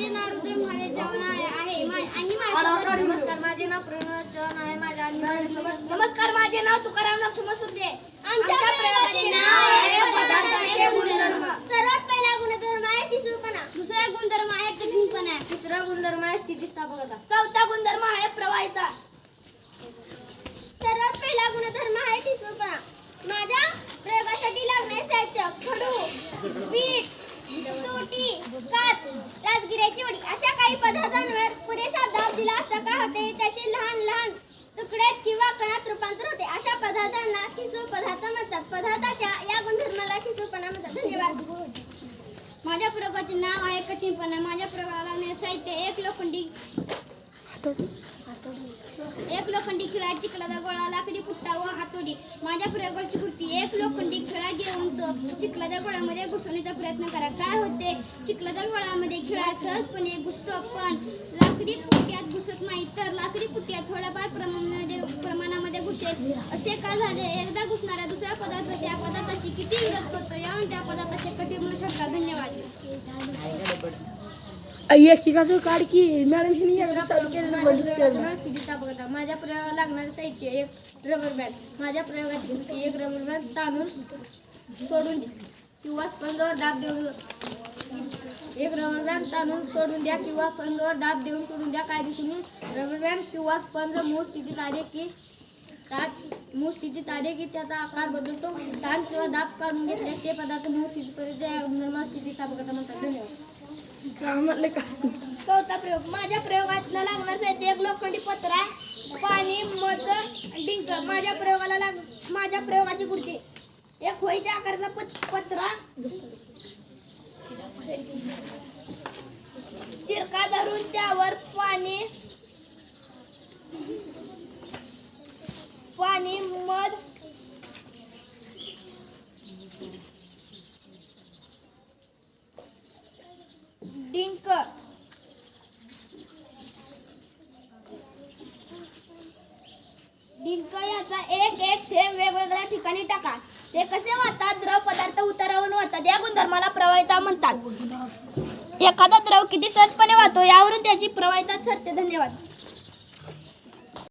माझे नाव रुद्र महादेव चव्हाण आहे आणि माझ्यासोबत नमस्कार माझे नाव प्रणव चव्हाण आहे नमस्कार माझे नाव तुकाराम लक्ष्मण सुर्जे आमच्या प्रयोगाचे नाव आहे पदार्थाचे गुणधर्म सर्वात पहिला गुणधर्म आहे ठिसूळपणा दुसरा गुणधर्म आहे कठीणपणा तिसरा गुणधर्म आहे स्थितिस्थापकता चौथा गुणधर्म आहे प्रवाहिता सर्वात पहिला गुणधर्म आहे ठिसूळपणा माझ्या प्रयोगासाठी लागणारे साहित्य खडू पीठ सोटी काच राजगिऱ्याची वडी अशा काही पदार्थांवर पुरेसा दाब दिला असता का होते त्याचे लहान लहान तुकड्यात किंवा कणात रूपांतर होते अशा पदार्थांना ठिसूळ पदार्थ म्हणतात पदार्थाच्या या गुणधर्माला ठिसूळपणा म्हणतात धन्यवाद माझ्या प्रयोगाचे नाव आहे कठीणपणा माझ्या प्रयोगाला लागणारे साहित्य एक लोखंडी खिळा चिखलाचा गोळा लाकडी पुट्टा व हातोडी माझ्या प्रयोगाची कृती एक लोखंडी खिळा घेऊन तो चिखलाच्या गोळ्यामध्ये घुसवण्याचा प्रयत्न करा काय होते चिखलाच्या गोळ्यामध्ये खिळा सहजपणे घुसतो पण लाकडी पुट्ट्यात घुसत नाही तर लाकडी पुट्ट्यात थोड्याफार प्रमाणामध्ये घुसेल असे का झाले एकदा घुसणाऱ्या दुसऱ्या पदार्थ त्या पदार्थाशी किती विरोध करतो यावरून त्या पदार्थाचे कठीण म्हणू शकतात धन्यवाद एकेकाचं काढ की मॅडम हिने एकदा चालू केलं बंदच केलं स्थितिस्थापकता माझ्या प्रयोगाला लागणारे साहित्य एक रबर बँड माझ्या प्रयोगाची कृती एक रबर बँड ताणून सोडून किंवा स्पंजावर दाब देऊन एक रबर बँड ताणून सोडून द्या किंवा स्पंजावर दाब देऊन सोडून द्या काय दिसून रबर बँड किंवा स्पंज मूळ स्थितीत आले की त्याचा आकार बदलतो ताण किंवा दाब काढून घेतल्यास ते पदार्थ मूळ स्थितीपर्यंत स्थितिस्थापकता म्हणतात धन्यवाद म्हटलं का चौथा प्रयोग माझ्या प्रयोगातला लागणार साहित्य एक लोखंडी पत्रा पाणी मध डिंक माझ्या प्रयोगाची कृती एक होळीच्या आकाराचा पत्रा तिरका धरून त्यावर पाणी मध डिंक याचा एक एक थेंब वेगवेगळ्या ठिकाणी टाका ते कसे वाहतात द्रव पदार्थ उतारावरून वाहतात या गुणधर्माला प्रवाहिता म्हणतात एखादा द्रव किती सहजपणे वाहतो यावरून त्याची प्रवाहिता ठरते धन्यवाद